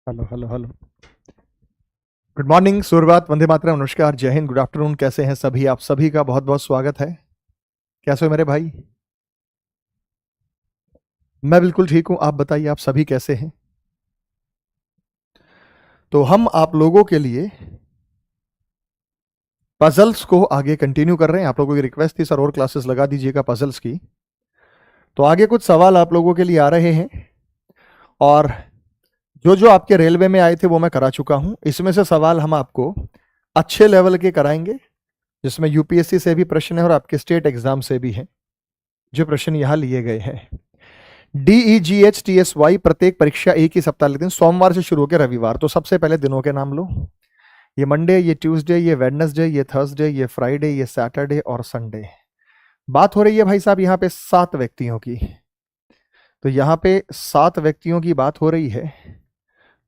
Hello hello hello. Good morning, सुप्रभात, वंदे मातरम, नमस्कार, जय हिंद, गुड आफ्टरनून। कैसे हैं सभी? आप सभी का बहुत बहुत स्वागत है। कैसे हो मेरे भाई? मैं बिल्कुल ठीक हूं। आप बताइए, आप सभी कैसे हैं? तो हम आप लोगों के लिए पजल्स को आगे कंटिन्यू कर रहे हैं। आप लोगों की रिक्वेस्ट थी सर और क्लासेस लगा दीजिएगा पजल्स की। तो आगे कुछ सवाल आप लोगों के लिए आ रहे हैं और जो जो आपके रेलवे में आए थे वो मैं करा चुका हूं। इसमें से सवाल हम आपको अच्छे लेवल के कराएंगे, जिसमें यूपीएससी से भी प्रश्न है और आपके स्टेट एग्जाम से भी है। जो प्रश्न यहां लिए गए हैं, DEGH TSY प्रत्येक परीक्षा एक ही सप्ताह लेते हैं, सोमवार से शुरू होकर रविवार। तो सबसे पहले दिनों के नाम लो। ये मंडे, ये ट्यूसडे, ये वेडनेसडे, ये थर्सडे, ये फ्राइडे, ये सैटरडे और संडे। बात हो रही है भाई साहब यहाँ पे 7 व्यक्तियों की। तो यहाँ पे 7 व्यक्तियों की बात हो रही है।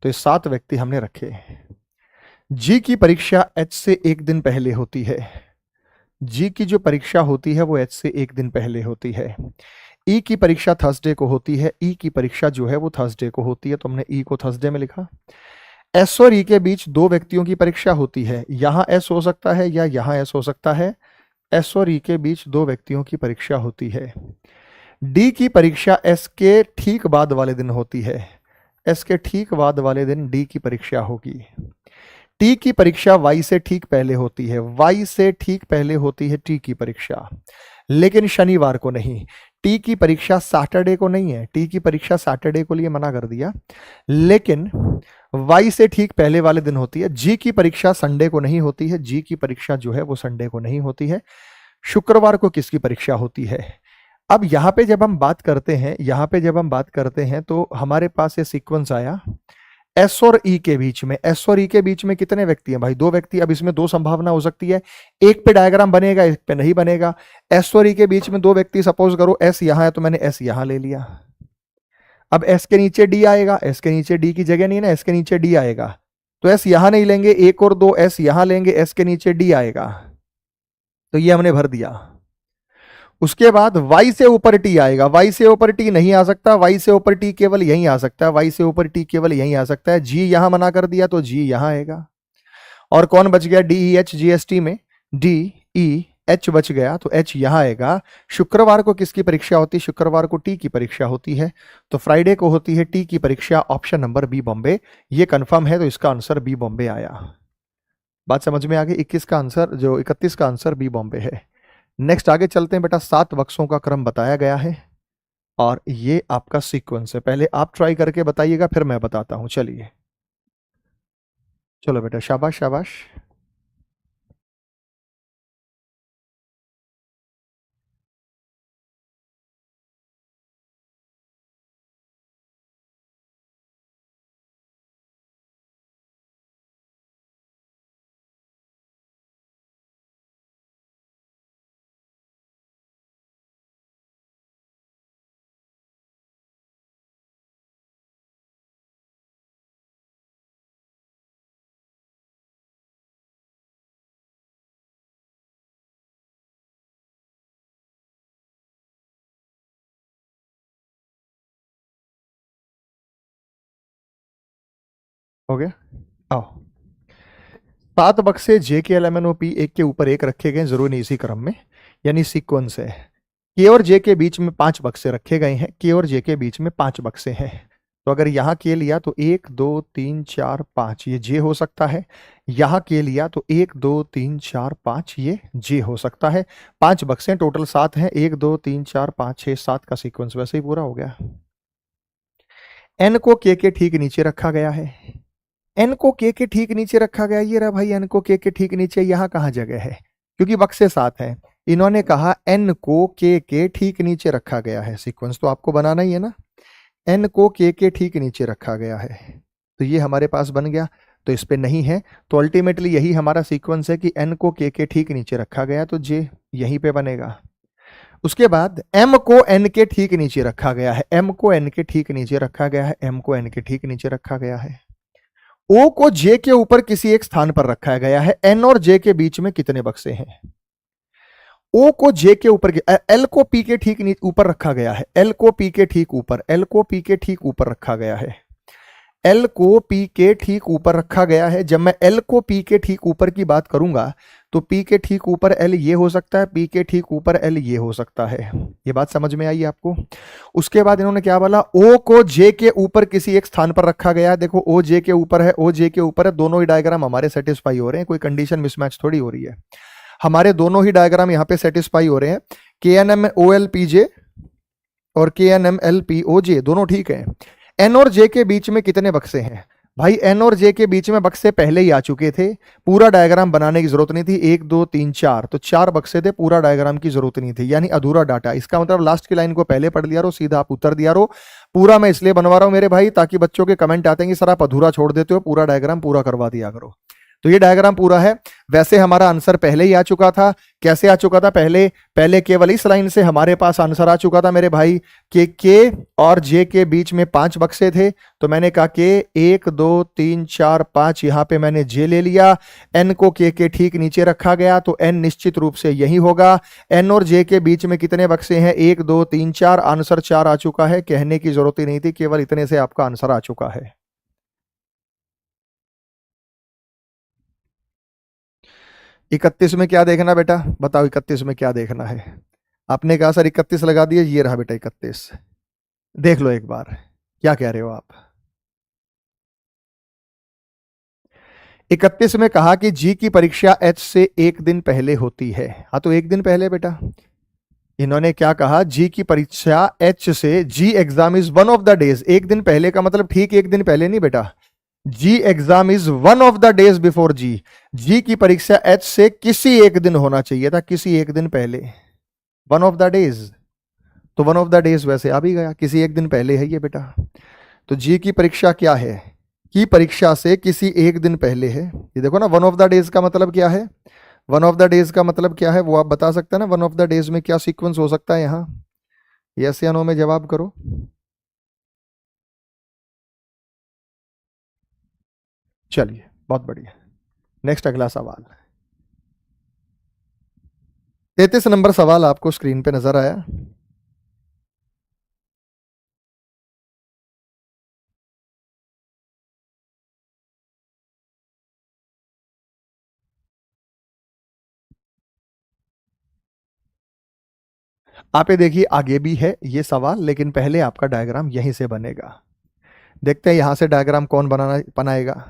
तो ये 7 व्यक्ति हमने रखे। जी की परीक्षा एच से एक दिन पहले होती है। जी की जो परीक्षा होती है वो एच से एक दिन पहले होती है। ई की परीक्षा थर्सडे को होती है। ई की परीक्षा जो है वो थर्सडे को होती है, तो हमने ई को थर्सडे में लिखा। एस और ई के बीच 2 व्यक्तियों की परीक्षा होती है। यहां एस हो सकता है या यहां एस हो सकता है। एस और ई के बीच 2 व्यक्तियों की परीक्षा होती है। डी की परीक्षा एस के ठीक बाद वाले दिन होती है। एस के ठीक बाद वाले दिन डी की परीक्षा होगी। टी की परीक्षा वाई से ठीक पहले होती है। वाई से ठीक पहले होती है टी की परीक्षा, लेकिन शनिवार को नहीं। टी की परीक्षा सैटरडे को नहीं है। टी की परीक्षा सैटरडे को लिए मना कर दिया, लेकिन वाई से ठीक पहले वाले दिन होती है। जी की परीक्षा संडे को नहीं होती है। जी की परीक्षा जो है वो संडे को नहीं होती है। शुक्रवार को किसकी परीक्षा होती है? अब यहां पे जब हम बात करते हैं तो हमारे पास ये सीक्वेंस आया एस और ई के बीच में। एस और ई के बीच में कितने व्यक्ति हैं भाई? 2 व्यक्ति। अब इसमें 2 संभावना हो सकती है, एक पे डायग्राम बनेगा, एक पे नहीं बनेगा। एस और ई के बीच में 2 व्यक्ति, सपोज करो एस यहां है तो मैंने एस यहां ले लिया। अब एस के नीचे डी आएगा। एस के नीचे डी की जगह नहीं है ना, एस के नीचे डी आएगा। तो एस यहां नहीं लेंगे, एक और 2 एस यहां लेंगे, एस के नीचे डी आएगा। तो ये हमने भर दिया। उसके बाद y से ऊपर t आएगा। y से ऊपर t नहीं आ सकता। y से ऊपर t केवल यहीं आ सकता है। y से ऊपर t केवल यहीं आ सकता है। g यहां मना कर दिया तो g यहां आएगा। और कौन बच गया? DEH GST में DEH बच गया, तो H यहां आएगा। शुक्रवार को किसकी परीक्षा होती है? शुक्रवार को T की परीक्षा होती है। तो फ्राइडे को होती है T की परीक्षा। ऑप्शन नंबर बी बॉम्बे, ये कंफर्म है, तो इसका आंसर बी बॉम्बे आया। बात समझ में आ गई? 21 का आंसर, जो 31 का आंसर बी बॉम्बे है। नेक्स्ट आगे चलते हैं बेटा। 7 बक्सों का क्रम बताया गया है और ये आपका सीक्वेंस है। पहले आप ट्राई करके बताइएगा, फिर मैं बताता हूं। चलिए, चलो बेटा, शाबाश शाबाश। हो गया? आओ। 7 बक्से J K L M N O P एक के ऊपर एक रखे गए, जरूर नहीं इसी क्रम में, यानी सीक्वेंस है। के और जे के बीच में 5 बक्से रखे गए हैं। के और जे के बीच में 5 बक्से हैं। तो अगर यहां के लिया तो 1 2 3 4 5, ये जे हो सकता है। यहां के लिया तो 1 2 3 4 5, ये जे हो सकता है। 5 बक्से टोटल 7 हैं। 1 2 3 4 5 6 7 का सीक्वेंस वैसे ही पूरा हो गया। एन को के ठीक नीचे रखा गया है। एन को के ठीक नीचे रखा गया, ये रहा भाई। एन को के ठीक नीचे, यहां कहां जगह है? क्योंकि बक्से 7 हैं। इन्होंने कहा एन को के ठीक नीचे रखा गया है। सीक्वेंस तो आपको बनाना ही है ना। एन को के ठीक नीचे रखा गया है, तो ये हमारे पास बन गया। तो इस पे नहीं है, तो अल्टीमेटली यही हमारा सीक्वेंस है कि एन को के ठीक नीचे रखा गया, तो जे यहीं पे बनेगा। उसके बाद एम को एन के ठीक नीचे रखा गया है। एम को एन के ठीक नीचे रखा गया है। एम को एन के ठीक नीचे रखा गया है। ओ को जे के ऊपर किसी एक स्थान पर रखा गया है। एन और जे के बीच में कितने बक्से हैं? ओ को जे के ऊपर, एल को पी के ठीक ऊपर रखा गया है। एल को पी के ठीक ऊपर, एल को पी के ठीक ऊपर रखा गया है। एल को पी के ठीक ऊपर रखा गया है। जब मैं एल को पी के ठीक ऊपर की बात करूंगा तो पी के ठीक ऊपर एल ये हो सकता है, पी के ठीक ऊपर एल ये हो सकता है। ये बात समझ में आई आपको? उसके बाद इन्होंने क्या बोला, ओ को जे के ऊपर किसी एक स्थान पर रखा गया है। देखो ओ जे के ऊपर है, ओ जे के ऊपर है, दोनों ही डायग्राम हमारे सेटिस्फाई हो रहे हैं, कोई कंडीशन मिसमैच थोड़ी हो रही है। हमारे दोनों ही डायग्राम यहाँ पे सेटिस्फाई हो रहे हैं। K N M O L P J और K N M L P O J दोनों ठीक है। एन और जे के बीच में कितने बक्से हैं? भाई एन और जे के बीच में बक्से पहले ही आ चुके थे, पूरा डायग्राम बनाने की जरूरत नहीं थी। 1 2 3 4 तो 4 बक्से थे, पूरा डायग्राम की जरूरत नहीं थी, यानी अधूरा डाटा। इसका मतलब लास्ट की लाइन को पहले पढ़ लिया रो, सीधा आप उत्तर दिया रो। पूरा मैं इसलिए बनवा रहा हूं मेरे भाई, ताकि बच्चों के कमेंट आते हैं कि सर आप अधूरा छोड़ देते हो, पूरा डायग्राम पूरा करवा दिया करो। तो ये डायग्राम पूरा है। वैसे हमारा आंसर पहले ही आ चुका था। कैसे आ चुका था? पहले केवल इस लाइन से हमारे पास आंसर आ चुका था मेरे भाई कि के और जे के बीच में 5 बक्से थे। तो मैंने कहा कि 1 2 3 4 5, यहां पे मैंने जे ले लिया। एन को के ठीक नीचे रखा गया, तो एन निश्चित रूप से यही होगा। एन और जे के बीच में कितने बक्से हैं? 1 2 3 4। आंसर 4 आ चुका है, कहने की जरूरत ही नहीं थी, केवल इतने से आपका आंसर आ चुका है। 31 में क्या देखना बेटा? बताओ 31 में क्या देखना है? आपने कहा सर 31 लगा दिए, ये रहा बेटा 31। देख लो एक बार, क्या कह रहे हो आप? 31 में कहा कि जी की परीक्षा एच से 1 दिन पहले होती है। हाँ तो 1 दिन पहले बेटा। इन्होंने क्या कहा? जी की परीक्षा एच से, G exam is one of the days. 1 दिन पहले का मतलब ठीक 1 दिन पहले नहीं बेटा, G exam is one of the days before G. G की परीक्षा एच से किसी एक दिन होना चाहिए था, किसी एक दिन पहले। वन ऑफ द डेज, तो वन ऑफ द डेज वैसे आ भी गया, किसी एक दिन पहले है ये बेटा। तो जी की परीक्षा क्या है? की परीक्षा से किसी एक दिन पहले है। ये देखो ना, वन ऑफ द डेज का मतलब क्या है? वन ऑफ द डेज का मतलब क्या है वो आप बता सकते हैं ना? वन ऑफ द डेज में क्या सीक्वेंस हो सकता है यहाँ? यस या नो में जवाब करो। चलिए बहुत बढ़िया। नेक्स्ट अगला सवाल। 33 नंबर सवाल आपको स्क्रीन पे नजर आया? आप ये देखिए, आगे भी है ये सवाल, लेकिन पहले आपका डायग्राम यहीं से बनेगा। देखते हैं यहां से डायग्राम कौन बनाएगा।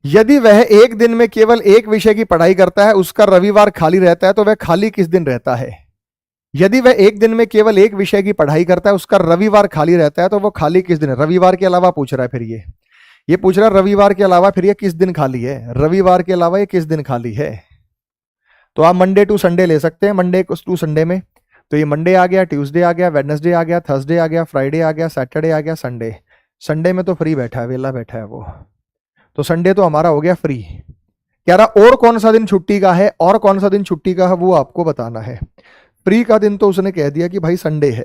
यदि वह एक दिन में केवल एक विषय की पढ़ाई करता है, उसका रविवार खाली रहता है, तो वह खाली किस दिन रहता है? यदि वह एक दिन में केवल एक विषय की पढ़ाई करता है, उसका रविवार खाली रहता है, तो वो खाली किस दिन है? रविवार के अलावा पूछ रहा है। फिर ये पूछ रहा है रविवार के अलावा फिर ये किस दिन खाली है? रविवार के अलावा ये किस दिन खाली है? तो आप मंडे टू संडे ले सकते हैं, मंडे टू संडे में। तो ये मंडे आ गया, ट्यूसडे आ गया, वेडनेसडे आ गया, थर्सडे आ गया, फ्राइडे आ गया, सैटरडे आ गया, संडे। संडे में तो फ्री बैठा है, वेला बैठा है वो, तो संडे तो हमारा हो गया फ्री। कह रहा और कौन सा दिन छुट्टी का है, और कौन सा दिन छुट्टी का है वो आपको बताना है। फ्री का दिन तो उसने कह दिया कि भाई संडे है,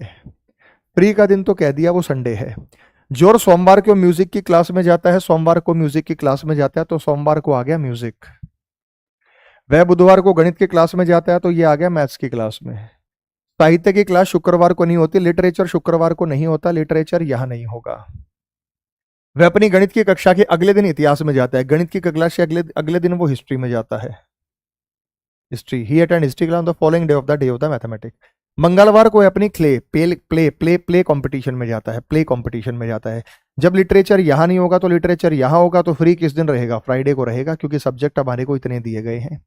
फ्री का दिन तो कह दिया वो संडे है। जो सोमवार को म्यूजिक की क्लास में जाता है, सोमवार को म्यूजिक की क्लास में जाता है, तो सोमवार को आ गया म्यूजिक। वह बुधवार को गणित की क्लास में जाता है, तो ये आ गया मैथ्स की क्लास में। साहित्य की क्लास शुक्रवार को नहीं होती, लिटरेचर शुक्रवार को नहीं होता, लिटरेचर यहां नहीं होगा। वह अपनी गणित की कक्षा के अगले दिन इतिहास में जाता है, गणित की कक्षा से अगले अगले दिन वो हिस्ट्री में जाता है। History, he attend history class on the following day of the mathematics. मंगलवार को अपनी प्ले कंपटीशन में जाता है, प्ले कंपटीशन में जाता है। जब लिटरेचर यहां नहीं होगा तो लिटरेचर यहां होगा, तो फ्री किस दिन रहेगा? फ्राइडे को रहेगा, क्योंकि सब्जेक्ट हमारे को इतने दिए गए हैं।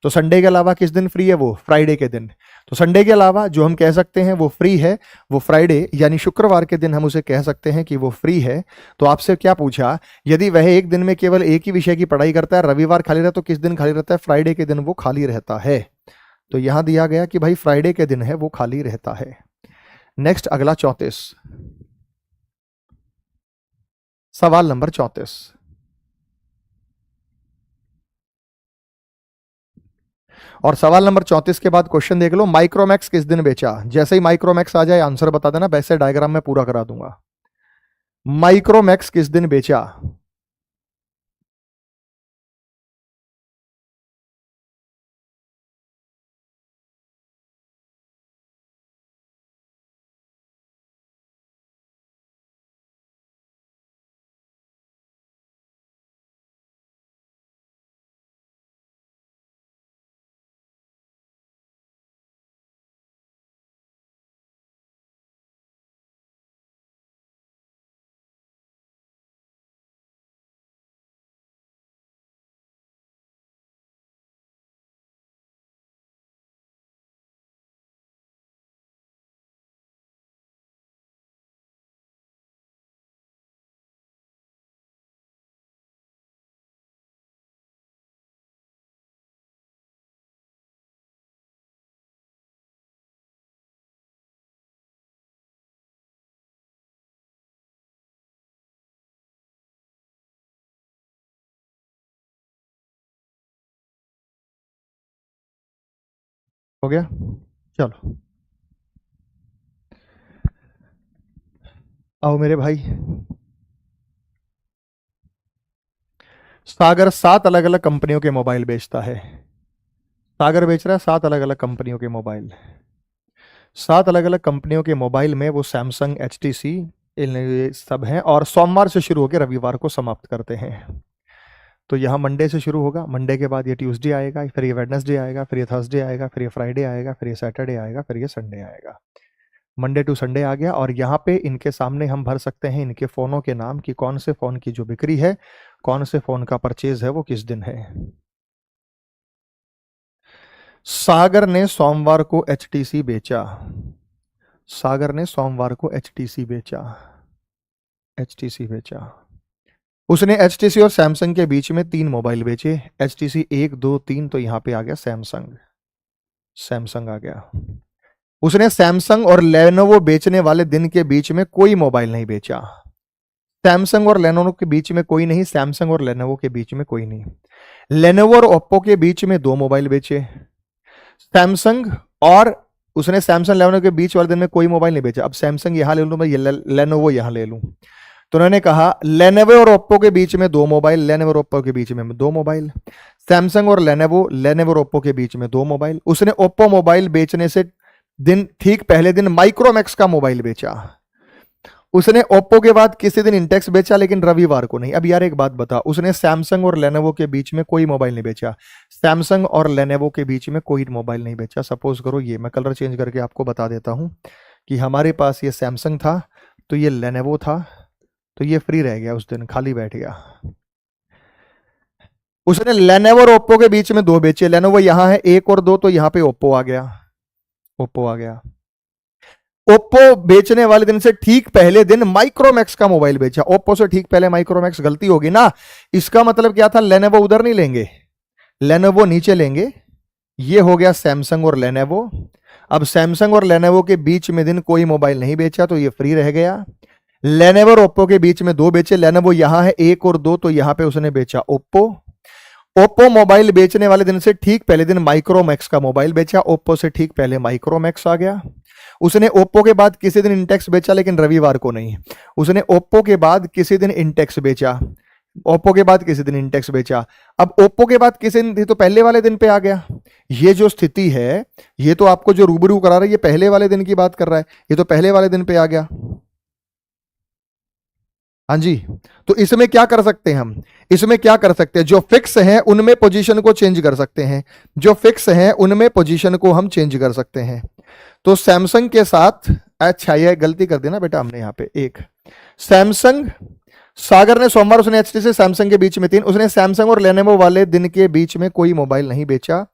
तो संडे के अलावा किस दिन फ्री है? वो फ्राइडे के दिन। तो संडे के अलावा जो हम कह सकते हैं वो फ्री है, वो फ्राइडे यानी शुक्रवार के दिन हम उसे कह सकते हैं कि वो फ्री है। तो आपसे क्या पूछा? यदि वह एक दिन में केवल एक ही विषय की पढ़ाई करता है, रविवार खाली रहता है, तो किस दिन खाली रहता है? फ्राइडे के दिन वो खाली रहता है। तो यहां दिया गया कि भाई फ्राइडे के दिन है वो खाली रहता है। नेक्स्ट अगला 34 सवाल नंबर 34। और सवाल नंबर 34 के बाद क्वेश्चन देख लो, माइक्रोमैक्स किस दिन बेचा? जैसे ही माइक्रोमैक्स आ जाए आंसर बता देना, वैसे डायग्राम में पूरा करा दूंगा। माइक्रोमैक्स किस दिन बेचा? हो गया? चलो आओ मेरे भाई। सागर 7 अलग अलग कंपनियों के मोबाइल बेचता है। सागर बेच रहा है 7 अलग अलग कंपनियों के मोबाइल। 7 अलग अलग कंपनियों के मोबाइल में वो सैमसंग, एचटीसी, इन सब हैं, और सोमवार से शुरू होकर रविवार को समाप्त करते हैं। तो यहाँ मंडे से शुरू होगा, मंडे के बाद ये ट्यूसडे आएगा, फिर ये वेडनेसडे आएगा, फिर ये थर्सडे आएगा, फिर ये फ्राइडे आएगा, फिर ये सैटरडे आएगा, फिर ये संडे आएगा। मंडे टू संडे आ गया, और यहाँ पे इनके सामने हम भर सकते हैं इनके फ़ोनों के नाम, कि कौन से फ़ोन की जो बिक्री है, कौन से फ़ोन का परचेज है, वो किस दिन है। सागर ने सोमवार को एचटीसी बेचा। सागर ने सोमवार को एचटीसी बेचा। एचटीसी बेचा। उसने एचटीसी और सैमसंग के बीच में 3 मोबाइल बेचे। एचटीसी 1, 2, 3, तो यहां पे आ गया सैमसंग। सैमसंग आ गया। उसने सैमसंग और लेनोवो बेचने वाले दिन के बीच में कोई मोबाइल नहीं बेचा। सैमसंग और लेनोवो के बीच में कोई नहीं, सैमसंग और लेनोवो के बीच में कोई नहीं। लेनोवो और ओप्पो के बीच में 2 मोबाइल बेचे। सैमसंग और उसने सैमसंग लेनोवो के बीच वाले दिन में कोई मोबाइल नहीं बेचा। अब सैमसंग यहां ले लूं मैं, लेनोवो यहां ले लूं, तो उन्होंने कहा लेनोवो और ओप्पो के बीच में 2 मोबाइल, लेनोवो और ओप्पो के बीच में 2 मोबाइल, सैमसंग और लेनोवो, लेनोवो और ओप्पो के बीच में 2 मोबाइल। उसने ओप्पो मोबाइल बेचने से दिन ठीक पहले दिन माइक्रोमैक्स का मोबाइल बेचा। उसने ओप्पो के बाद किसी दिन इंटेक्स बेचा, लेकिन रविवार को नहीं। अब यार एक बात बता, उसने सैमसंग और लेनोवो के बीच में कोई मोबाइल नहीं बेचा। सैमसंग और लेनोवो के बीच में कोई मोबाइल नहीं बेचा। सपोज करो ये मैं कलर चेंज करके आपको बता देता हूं कि हमारे पास ये सैमसंग था, तो ये लेनोवो था, तो ये फ्री रह गया, उस दिन खाली बैठ गया। उसने लेनोवो और ओप्पो के बीच में 2 बेचे। लेनोवो यहां है 1 और 2, तो यहां पे ओप्पो आ गया। ओप्पो आ गया। ओप्पो बेचने वाले दिन से ठीक पहले दिन माइक्रोमैक्स का मोबाइल बेचा। ओप्पो से ठीक पहले माइक्रोमैक्स, गलती होगी ना। इसका मतलब क्या था, लेनोवो उधर नहीं लेंगे, लेनोवो नीचे लेंगे। ये हो गया सैमसंग और लेनोवो। अब सैमसंग और लेनोवो के बीच में दिन कोई मोबाइल नहीं बेचा, तो ये फ्री रह गया। लेनोवो और ओप्पो के बीच में 2 बेचे। लेनोवो यहां है 1 और 2, तो यहां पे उसने बेचा ओप्पो। ओप्पो मोबाइल बेचने वाले दिन से ठीक पहले दिन माइक्रोमैक्स का मोबाइल बेचा। ओप्पो से ठीक पहले माइक्रोमैक्स आ गया। उसने ओप्पो के बाद किसी दिन इंटेक्स बेचा, लेकिन रविवार को नहीं। उसने ओप्पो के बाद किसी दिन इंटेक्स बेचा। ओप्पो के बाद किसी दिन इंटेक्स बेचा। अब ओप्पो के बाद किसी दिन थी, तो पहले वाले दिन पे आ गया। ये जो स्थिति है, ये तो आपको जो रूबरू करा रहा है, ये पहले वाले दिन की बात कर रहा है, ये तो पहले वाले दिन पे आ गया। हाँ जी। तो इसमें क्या कर सकते हैं हम, इसमें क्या कर सकते हैं, जो फिक्स है उनमें पोजीशन को चेंज कर सकते हैं। जो फिक्स है उनमें पोजीशन को हम चेंज कर सकते हैं। तो सैमसंग के साथ, अच्छा ये गलती कर दी ना बेटा हमने यहाँ पे, एक सैमसंग, सागर ने सोमवार उसने एचटी से सैमसंग के बीच में 3, उसने सैमसंग और लेनोवो वाले दिन के बीच में कोई मोबाइल नहीं बेचा।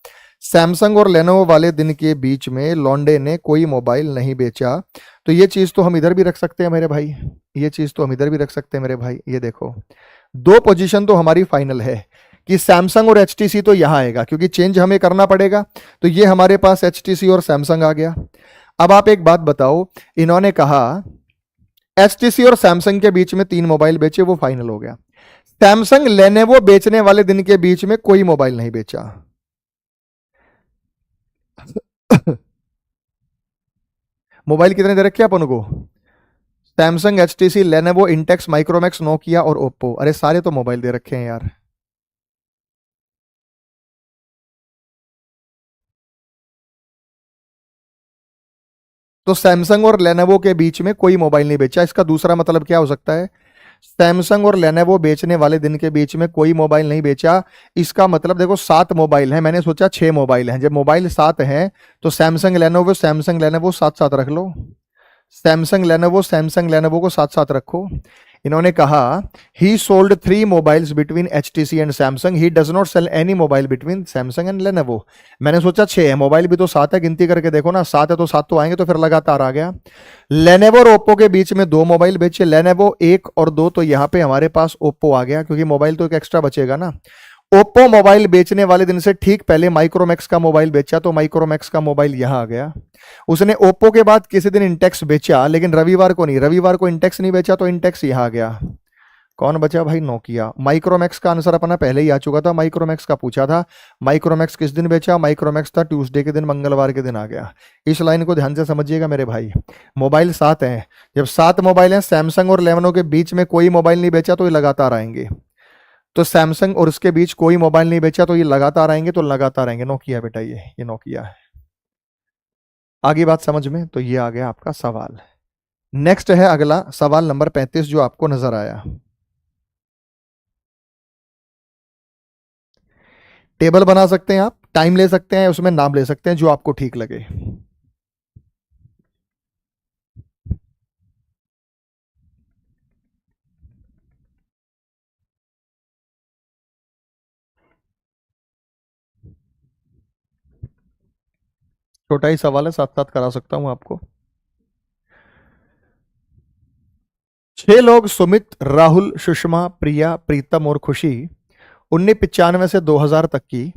सैमसंग और लेनोवो वाले दिन के बीच में लॉन्डे ने कोई मोबाइल नहीं बेचा। तो ये चीज तो हम इधर भी रख सकते हैं मेरे भाई, ये चीज तो हम इधर भी रख सकते हैं मेरे भाई। ये देखो 2 पोजीशन तो हमारी फाइनल है कि सैमसंग और एचटीसी तो यहां आएगा, क्योंकि चेंज हमें करना पड़ेगा। तो ये हमारे पास एचटीसी और सैमसंग आ गया। अब आप एक बात बताओ, इन्होंने कहा एचटीसी और सैमसंग के बीच में 3 मोबाइल बेचे, वो फाइनल हो गया। सैमसंग लेनोवो बेचने वाले दिन के बीच में कोई मोबाइल नहीं बेचा। मोबाइल कितने दे रखे अपन को, Samsung, HTC, Lenovo, Intex, Micromax, Nokia और ओप्पो। अरे सारे तो मोबाइल दे रखे हैं यार। तो सैमसंग और लेनोवो के बीच में कोई मोबाइल नहीं बेचा, इसका दूसरा मतलब क्या हो सकता है? सैमसंग और लेनोवो बेचने वाले दिन के बीच में कोई मोबाइल नहीं बेचा। इसका मतलब देखो 7 मोबाइल हैं, मैंने सोचा 6 मोबाइल हैं, जब मोबाइल 7 हैं तो सैमसंग लेनोवो साथ साथ रख लो। सैमसंग लेनोवो को साथ साथ रखो। इन्होंने कहा he sold 3 mobiles between HTC and Samsung, he does not sell any mobile between Samsung and Lenovo. मैंने सोचा 6 है, मोबाइल भी तो 7 है, गिनती करके देखो ना, 7 है तो 7 तो आएंगे, तो फिर लगातार आ गया। लेनोवो और ओप्पो के बीच में 2 मोबाइल बेचे, लेनोवो 1 और 2, तो यहाँ पे हमारे पास ओप्पो आ गया, क्योंकि मोबाइल तो एक एक्स्ट्रा बचेगा ना। ओप्पो मोबाइल बेचने वाले दिन से ठीक पहले माइक्रोमैक्स का मोबाइल बेचा, तो माइक्रोमैक्स का मोबाइल यहां आ गया। उसने ओप्पो के बाद किसी दिन इंटेक्स बेचा, लेकिन रविवार को नहीं, रविवार को इंटेक्स नहीं बेचा, तो इंटेक्स यहां आ गया। कौन बचा भाई? नोकिया। माइक्रोमैक्स का आंसर अपना पहले ही आ चुका था, माइक्रोमैक्स का पूछा था। माइक्रोमैक्स किस दिन बेचा? माइक्रोमैक्स था ट्यूसडे के दिन, मंगलवार के दिन आ गया। इस लाइन को ध्यान से समझिएगा मेरे भाई। मोबाइल 7 हैं, जब 7 मोबाइल हैं, सैमसंग और लेनोवो के बीच में कोई मोबाइल नहीं बेचा, तो ये लगातार आएंगे। तो सैमसंग और उसके बीच कोई मोबाइल नहीं बेचा, तो ये लगातार आएंगे, तो लगातार आएंगे। नोकिया बेटा, ये नोकिया है। आगे बात समझ में? तो ये आ गया आपका सवाल। नेक्स्ट है अगला सवाल नंबर 35, जो आपको नजर आया। टेबल बना सकते हैं आप, टाइम ले सकते हैं, उसमें नाम ले सकते हैं, जो आपको ठीक लगे। छोटा ही सवाल है, साथ साथ करा सकता हूं आपको। 6 लोग, सुमित, राहुल, सुषमा, प्रिया, प्रीतम और खुशी, 1995 से 2000 तक की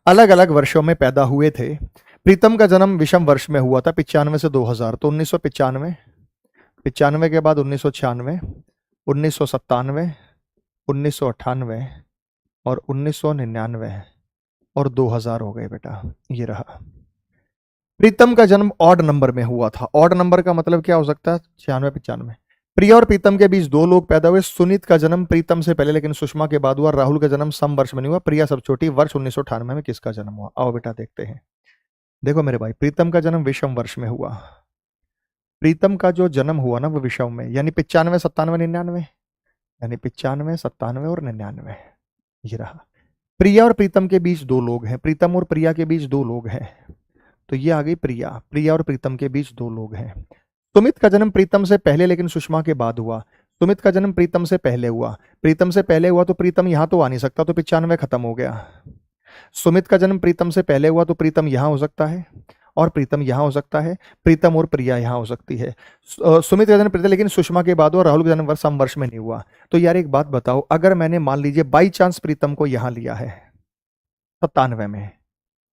अलग अलग वर्षों में पैदा हुए थे। प्रीतम का जन्म विषम वर्ष में हुआ था, 95 से 2000, तो 1995, 95 के बाद 1996, 1997, 1998 और 1999 और 2000 हो गए बेटा। ये रहा। प्रीतम का जन्म ऑड नंबर में हुआ था। ऑड नंबर का मतलब क्या हो सकता है? 96, 95। प्रिया और प्रीतम के बीच 2 लोग पैदा हुए। सुनीत का जन्म प्रीतम से पहले लेकिन सुषमा के बाद हुआ। राहुल का जन्म सम वर्ष में नहीं हुआ। प्रिया सब छोटी। वर्ष 1998 में किसका जन्म हुआ? आओ बेटा देखते हैं। देखो मेरे भाई, प्रीतम का जन्म विषम वर्ष में हुआ। प्रीतम का जो जन्म हुआ ना, वो विषम में, यानी 95, 97, 99, यानी 95, 97 और 99। ये रहा। प्रिया और प्रीतम के बीच 2 लोग हैं। प्रीतम और प्रिया के बीच 2 लोग हैं, तो ये आ गई प्रिया। प्रिया और प्रीतम के बीच 2 लोग हैं। सुमित का जन्म प्रीतम से पहले लेकिन सुषमा के बाद हुआ। सुमित का जन्म प्रीतम से पहले हुआ। प्रीतम से पहले हुआ तो प्रीतम यहां तो आ नहीं सकता, तो 95 खत्म हो गया। सुमित का जन्म प्रीतम से पहले हुआ तो प्रीतम यहां हो सकता है, और प्रीतम यहां हो सकता है। प्रीतम और प्रिया यहां हो सकती है। सुमित का जन्म प्रीतम लेकिन सुषमा के बाद हुआ। राहुल का जन्म वर्ष सम वर्ष में नहीं हुआ। तो यार एक बात बताओ, अगर मैंने मान लीजिए बाई चांस प्रीतम को यहां लिया है 97 में,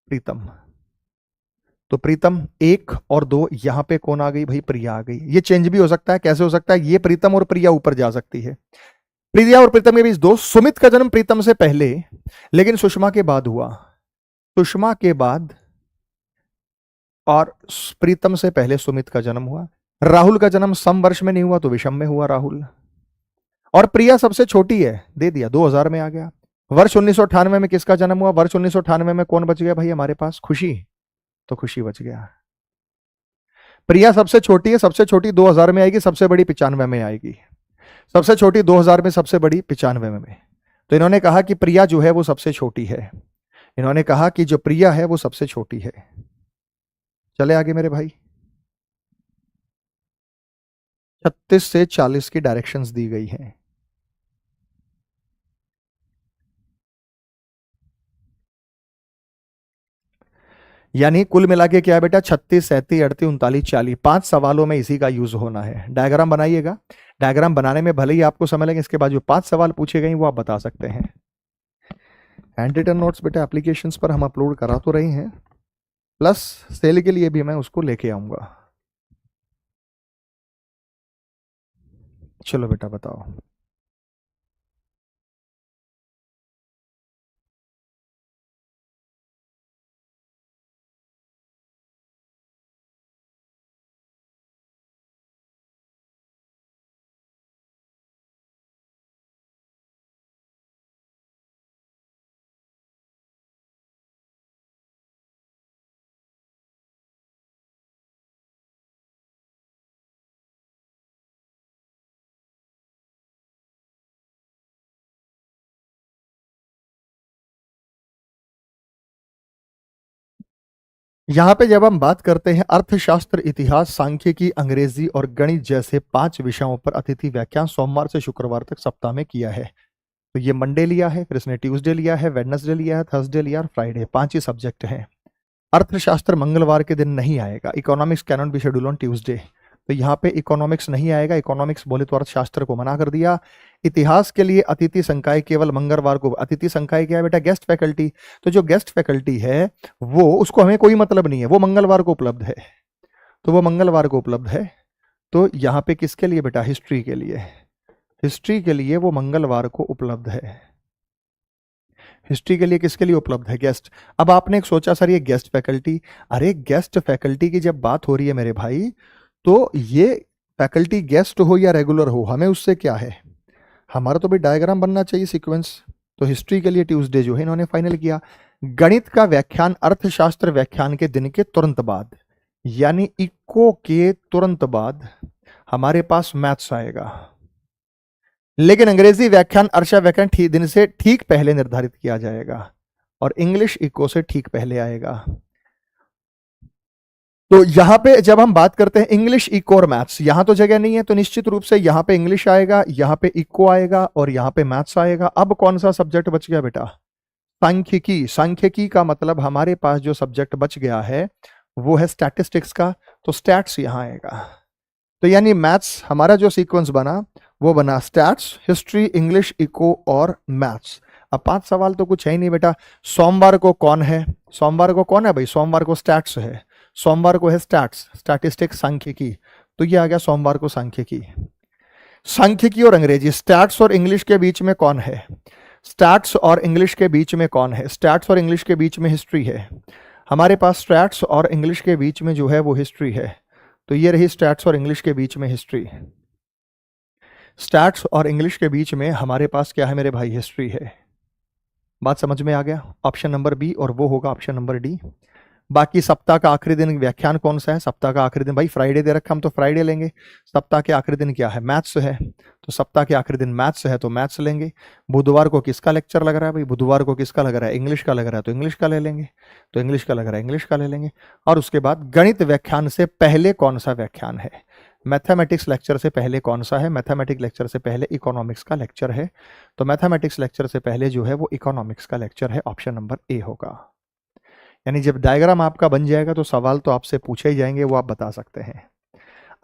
प्रीतम, तो प्रीतम 1 और 2, यहां पे कौन आ गई भाई? प्रिया आ गई। ये चेंज भी हो सकता है। कैसे हो सकता है? ये प्रीतम और प्रिया ऊपर जा सकती है। प्रिया और प्रीतम के बीच 2। सुमित का जन्म प्रीतम से पहले लेकिन सुषमा के बाद हुआ। सुषमा के बाद और प्रीतम से पहले सुमित का जन्म हुआ। राहुल का जन्म सम वर्ष में नहीं हुआ, तो विषम में हुआ राहुल। और प्रिया सबसे छोटी है, दे दिया, 2000 में आ गया। वर्ष 1998 में किसका जन्म हुआ? वर्ष 1998 में कौन बच गया भाई हमारे पास? खुशी। तो खुशी बच गया। प्रिया सबसे छोटी है, सबसे छोटी 2000 में आएगी, सबसे बड़ी 95 में आएगी। सबसे छोटी 2000 में, सबसे बड़ी 95 में। तो इन्होंने कहा कि प्रिया जो है वो सबसे छोटी है। इन्होंने कहा कि जो प्रिया है वो सबसे छोटी है। चले आगे मेरे भाई। 36 से 40 की डायरेक्शंस दी गई हैं। यानी कुल मिला के क्या है बेटा? 36, 37, 38, 39, 40, 5 सवालों में इसी का यूज होना है। डायग्राम बनाइएगा। डायग्राम बनाने में भले ही आपको समय लगे, इसके बाद जो 5 सवाल पूछे गए वो आप बता सकते हैं। हैंड रिटन नोट्स बेटा एप्लीकेशंस पर हम अपलोड करा तो रहे हैं, प्लस सेल के लिए भी मैं उसको लेके आऊंगा। चलो बेटा बताओ। यहाँ पे जब हम बात करते हैं अर्थशास्त्र, इतिहास, सांख्यिकी, अंग्रेजी और गणित जैसे 5 विषयों पर अतिथि व्याख्यान सोमवार से शुक्रवार तक सप्ताह में किया है। तो ये मंडे लिया है, फिर इसने ट्यूसडे लिया है, वेडनेसडे लिया है, थर्सडे लिया और फ्राइडे, 5 ही सब्जेक्ट हैं। अर्थशास्त्र मंगलवार के दिन नहीं आएगा। Economics can not be schedule on Tuesday. तो यहाँ पे इकोनॉमिक्स नहीं आएगा। इकोनॉमिक्स बोले तो अर्थशास्त्र को मना कर दिया। इतिहास के लिए अतिथि संकाय केवल मंगलवार को। अतिथि संकाय क्या है बेटा? Guest faculty. तो जो गेस्ट फैकल्टी है वो, उसको हमें कोई मतलब नहीं है, वो मंगलवार को उपलब्ध है। तो वो मंगलवार को उपलब्ध है। तो यहाँ पे किसके लिए बेटा? हिस्ट्री के लिए। हिस्ट्री के लिए वो मंगलवार को उपलब्ध है। हिस्ट्री के लिए किसके लिए उपलब्ध है? गेस्ट। अब आपने एक सोचा सर ये गेस्ट फैकल्टी, अरे गेस्ट फैकल्टी की जब बात हो रही है मेरे भाई, तो ये फैकल्टी गेस्ट हो या रेगुलर हो, हमें उससे क्या है? हमारा तो भाई डायग्राम बनना चाहिए, सीक्वेंस। तो हिस्ट्री के लिए ट्यूसडे जो है इन्होंने फाइनल किया। गणित का व्याख्यान अर्थशास्त्र व्याख्यान के दिन के तुरंत बाद, यानी इको के तुरंत बाद हमारे पास मैथ्स आएगा। लेकिन अंग्रेजी व्याख्यान अर्षा व्याख्यान दिन से ठीक पहले निर्धारित किया जाएगा और इंग्लिश इको से ठीक पहले आएगा। तो यहां पे जब हम बात करते हैं इंग्लिश, इको और मैथ्स, यहां तो जगह नहीं है, तो निश्चित रूप से यहां पे इंग्लिश आएगा, यहां पे इको आएगा और यहां पे मैथ्स आएगा। अब कौन सा सब्जेक्ट बच गया बेटा? सांख्यिकी। सांख्यिकी का मतलब हमारे पास जो सब्जेक्ट बच गया है वो है स्टैटिस्टिक्स का, तो स्टैट्स यहां आएगा। तो यानी मैथ्स हमारा जो सीक्वेंस बना वो बना स्टैट्स, हिस्ट्री, इंग्लिश, इको और मैथ्स। अब 5 सवाल तो कुछ है ही नहीं बेटा। सोमवार को कौन है? सोमवार को कौन है भाई? सोमवार को स्टैट्स है। सोमवार को है स्टैट्स, स्टैटिस्टिक्स, सांख्यिकी। तो ये आ गया सोमवार को सांख्यिकी। सांख्यिकी और अंग्रेजी, स्टैट्स और इंग्लिश के बीच में कौन है? स्टैट्स और इंग्लिश के बीच में कौन है? स्टैट्स और इंग्लिश के बीच में हिस्ट्री है। हमारे पास स्टैट्स और इंग्लिश के बीच में जो है वो हिस्ट्री है। तो ये रही स्टैट्स और इंग्लिश के बीच में हिस्ट्री। स्टैट्स और इंग्लिश के बीच में हमारे पास क्या है मेरे भाई? हिस्ट्री है। बात समझ में आ गया? ऑप्शन नंबर बी और वो होगा ऑप्शन नंबर डी। बाकी सप्ताह का आखिरी दिन व्याख्यान कौन सा है? सप्ताह का आखिरी दिन भाई फ्राइडे दे रखा, हम तो फ्राइडे लेंगे। सप्ताह के आखिरी दिन क्या है? मैथ्स है, तो सप्ताह के आखिरी दिन मैथ्स है तो मैथ्स लेंगे। बुधवार को किसका लेक्चर लग रहा है भाई? बुधवार को किसका लग रहा है? इंग्लिश का लग रहा है तो इंग्लिश का ले लेंगे। तो इंग्लिश का लग रहा है, इंग्लिश का ले लेंगे। और उसके बाद गणित व्याख्यान से पहले कौन सा व्याख्यान है? मैथमेटिक्स लेक्चर से पहले कौन सा है? मैथमेटिक्स लेक्चर से पहले इकोनॉमिक्स का लेक्चर है। तो मैथमेटिक्स लेक्चर से पहले जो है वो इकोनॉमिक्स का लेक्चर है। ऑप्शन नंबर ए होगा। यानी जब डायग्राम आपका बन जाएगा तो सवाल तो आपसे पूछे ही जाएंगे, वो आप बता सकते हैं।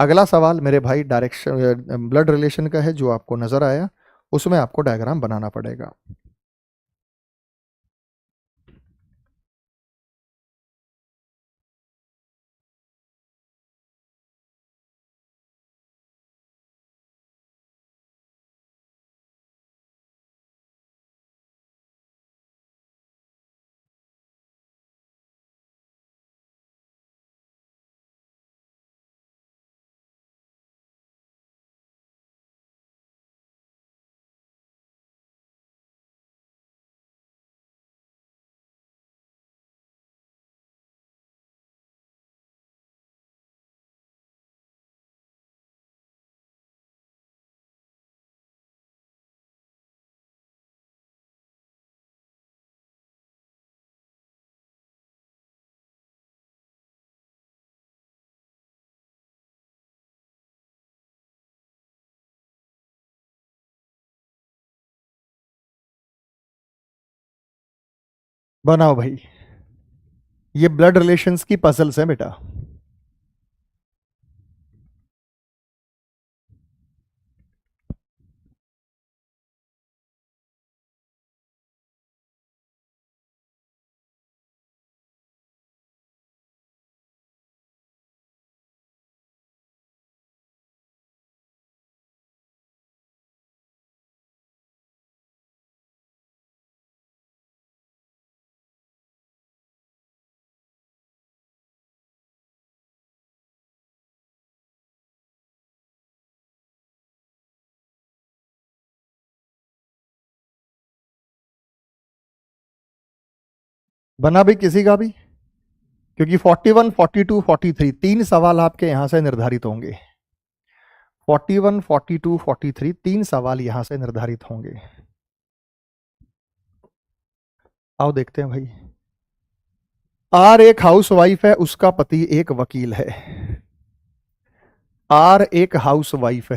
अगला सवाल मेरे भाई डायरेक्शन ब्लड रिलेशन का है, जो आपको नजर आया उसमें आपको डायग्राम बनाना पड़ेगा। बनाओ भाई, ये ब्लड रिलेशंस की पजल्स है बेटा। बना भाई किसी का भी? क्योंकि 41, 42, 43 तीन सवाल आपके यहां से निर्धारित होंगे। 41, 42, 43 तीन सवाल यहां से निर्धारित होंगे। आओ देखते हैं भाई। आर एक हाउसवाइफ है, उसका पति एक वकील है। आर एक हाउसवाइफ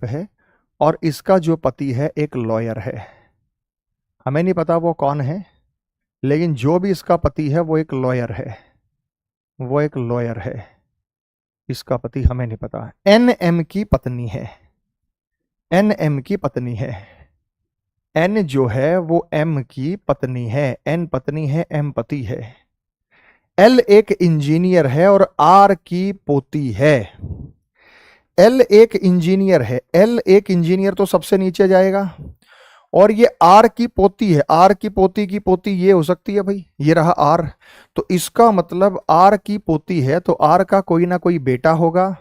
है और इसका जो पति है एक लॉयर है। हमें नहीं पता वो कौन है, लेकिन जो भी इसका पति है वो एक लॉयर है। इसका पति हमें नहीं पता। एनएम की पत्नी है। एन जो है वो एम की पत्नी है। एन पत्नी है, एम पति है। एल एक इंजीनियर है और आर की पोती है। एल एक इंजीनियर तो सबसे नीचे जाएगा, और ये आर की पोती है। आर की पोती की पोती ये हो सकती है भाई, ये रहा आर। तो इसका मतलब आर की पोती है तो आर का कोई ना कोई बेटा होगा।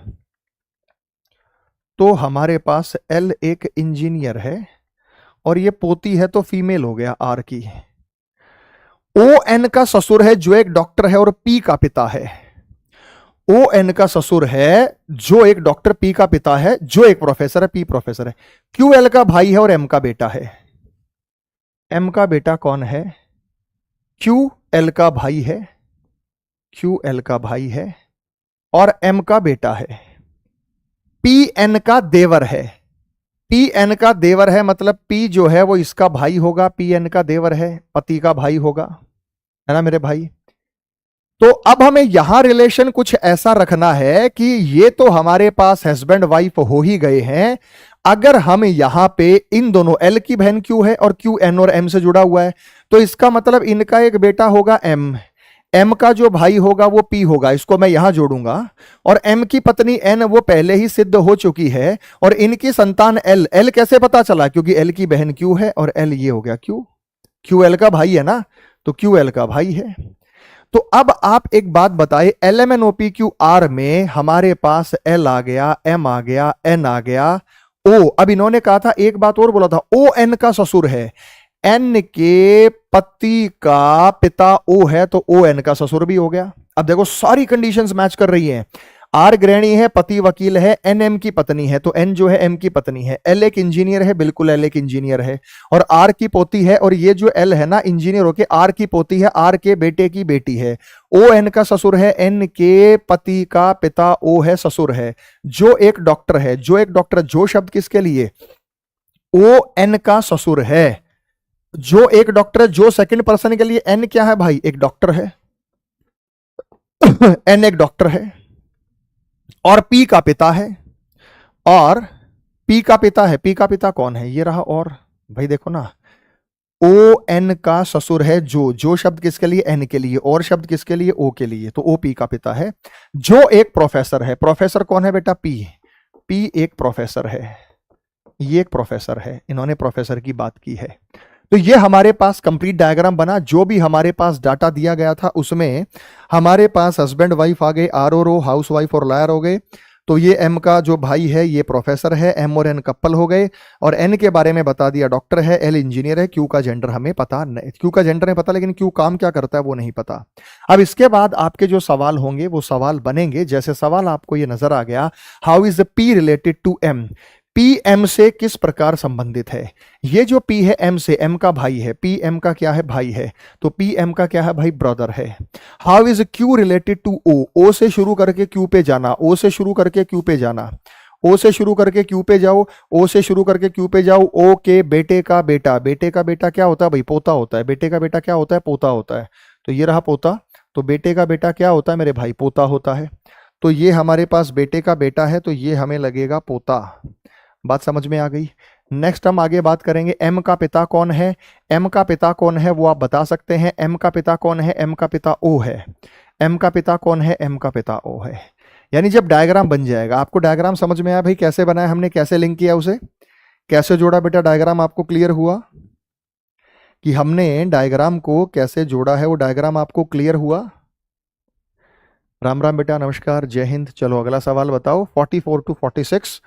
तो हमारे पास एल एक इंजीनियर है और ये पोती है तो फीमेल हो गया आर की। ओ एन का ससुर है जो एक डॉक्टर है और पी का पिता है। ओ एन का ससुर है जो एक डॉक्टर, पी का पिता है जो एक प्रोफेसर है, पी प्रोफेसर है। क्यू एल का भाई है और एम का बेटा है। एम का बेटा कौन है? क्यू एल का भाई है और एम का बेटा है। पी एन का देवर है, मतलब पी जो है वो इसका भाई होगा, पी एन का देवर है, पति का भाई होगा, है ना मेरे भाई। तो अब हमें यहां रिलेशन कुछ ऐसा रखना है कि ये तो हमारे पास हस्बैंड वाइफ हो ही गए हैं। अगर हम यहां पे इन दोनों, एल की बहन क्यू है और क्यू एन और एम से जुड़ा हुआ है, तो इसका मतलब इनका एक बेटा होगा एम। एम का जो भाई होगा वो पी होगा, इसको मैं यहां जोड़ूंगा। और एम की पत्नी एन वो पहले ही सिद्ध हो चुकी है। और इनकी संतान एल। एल कैसे पता चला? क्योंकि एल की बहन क्यू है और एल ये हो गया क्यू। क्यू एल का भाई है ना, तो क्यू एल का भाई है। तो अब आप एक बात बताइए, L M N O P Q R में हमारे पास एल आ गया, एम आ गया, एन आ गया, ओ। अब इन्होंने कहा था, एक बात और बोला था, ओ एन का ससुर है। एन के पति का पिता ओ है तो ओ एन का ससुर भी हो गया। अब देखो सारी कंडीशंस मैच कर रही हैं। आर गृहिणी है, पति वकील है, एन एम की पत्नी है तो एन जो है एम की पत्नी है। एल एक इंजीनियर है, बिल्कुल एल एक इंजीनियर है और आर की पोती है। और ये जो एल है ना, इंजीनियर होके आर की पोती है, आर के बेटे की बेटी है। ओ एन का ससुर है, एन के पति का पिता ओ है, ससुर है, जो एक डॉक्टर है। जो शब्द किसके लिए? ओ एन का ससुर है, जो एक डॉक्टर है, जो सेकंड पर्सन के लिए। एन क्या है भाई? एक डॉक्टर है। एन एक डॉक्टर है और पी का पिता है। पी का पिता कौन है? ये रहा। और भाई देखो ना, ओ एन का ससुर है, जो शब्द किसके लिए? एन के लिए। और शब्द किसके लिए? ओ के लिए। तो ओ पी का पिता है, जो एक प्रोफेसर है। प्रोफेसर कौन है बेटा? पी एक प्रोफेसर है, ये एक प्रोफेसर है। इन्होंने प्रोफेसर की बात की है। तो ये हमारे पास कंप्लीट डायग्राम बना। जो भी हमारे पास डाटा दिया गया था उसमें हमारे पास हस्बैंड वाइफ आ गए, आर और ओ, हाउस वाइफ और लायर हो गए। तो ये एम का जो भाई है ये प्रोफेसर है, एम और एन कपल हो गए। और एन के बारे में बता दिया, डॉक्टर है, एल इंजीनियर है, क्यू का जेंडर हमें पता नहीं, क्यू का जेंडर है पता, लेकिन क्यू काम क्या करता है वो नहीं पता। अब इसके बाद आपके जो सवाल होंगे वो सवाल बनेंगे। जैसे सवाल आपको ये नजर आ गया, how is P related to M? P M से किस प्रकार संबंधित है? ये जो पी है एम से, एम का भाई है, पी एम का क्या है? भाई है। तो पी एम का क्या है भाई? ब्रदर है। How is Q related to O? O से शुरू करके क्यू पे जाना, ओ से शुरू करके क्यू पे जाना, ओ से शुरू करके क्यू पे जाओ, ओ से शुरू करके क्यू पे जाओ। ओ के बेटे का बेटा, बेटे का बेटा क्या होता है भाई? पोता होता है। बेटे का बेटा क्या होता है? पोता होता है। तो ये रहा पोता। तो बेटे का बेटा क्या होता है मेरे भाई? पोता होता है। तो ये हमारे पास बेटे का बेटा है तो ये हमें लगेगा पोता। बात समझ में आ गई? नेक्स्ट हम आगे बात करेंगे, एम का पिता कौन है? एम का पिता कौन है वो आप बता सकते हैं। एम का पिता कौन है? एम का पिता ओ है। एम का पिता कौन है? एम का पिता ओ है। यानी जब डायग्राम बन जाएगा, आपको डायग्राम समझ में आया भाई कैसे बनाया हमने, कैसे लिंक किया उसे, कैसे जोड़ा बेटा? डायग्राम आपको क्लियर हुआ कि हमने डायग्राम को कैसे जोड़ा है? वो डायग्राम आपको क्लियर हुआ? राम राम बेटा, नमस्कार, जय हिंद। चलो अगला सवाल बताओ। 44 to 46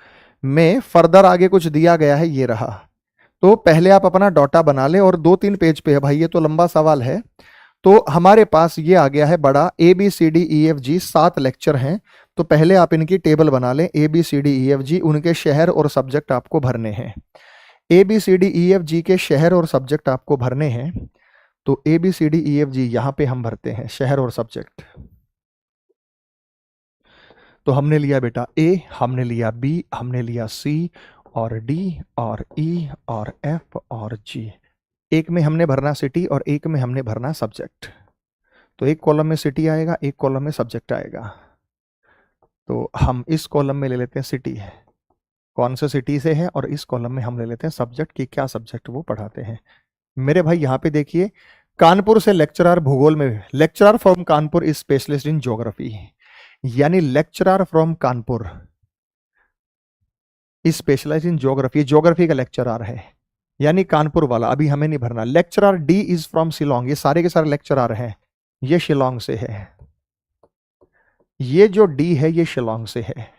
में फर्दर आगे कुछ दिया गया है, ये रहा। तो पहले आप अपना डॉटा बना ले और 2-3 पेज पे है भाई, ये तो लंबा सवाल है। तो हमारे पास ये आ गया है बड़ा, A B C D E F G, 7 lecture हैं। तो पहले आप इनकी टेबल बना लें, A B C D E F G, उनके शहर और सब्जेक्ट आपको भरने हैं। A B C D E F G के शहर और सब्जेक्ट आपको भरने हैं। तो ABCDEFG यहां पे हम भरते हैं शहर और सब्जेक्ट। तो हमने लिया बेटा A, हमने लिया B, हमने लिया C और D और E और F और G। एक में हमने भरना सिटी और एक में हमने भरना सब्जेक्ट। तो एक कॉलम में सिटी आएगा, एक कॉलम में सब्जेक्ट आएगा। तो हम इस कॉलम में ले लेते हैं सिटी है, कौन से सिटी से है, और इस कॉलम में हम ले लेते हैं सब्जेक्ट की क्या सब्जेक्ट वो पढ़ाते हैं। मेरे भाई यहाँ पे देखिए, कानपुर से लेक्चरर भूगोल में, lecturer from Kanpur is specialist in geography, यानी lecturer from Kanpur is specialize in geography, geography का लेक्चरर है, यानी कानपुर वाला अभी हमें नहीं भरना। Lecturer D is from Shillong, ये सारे के सारे लेक्चरर हैं, ये शिलोंग से है, ये जो डी है ये शिलोंग से है।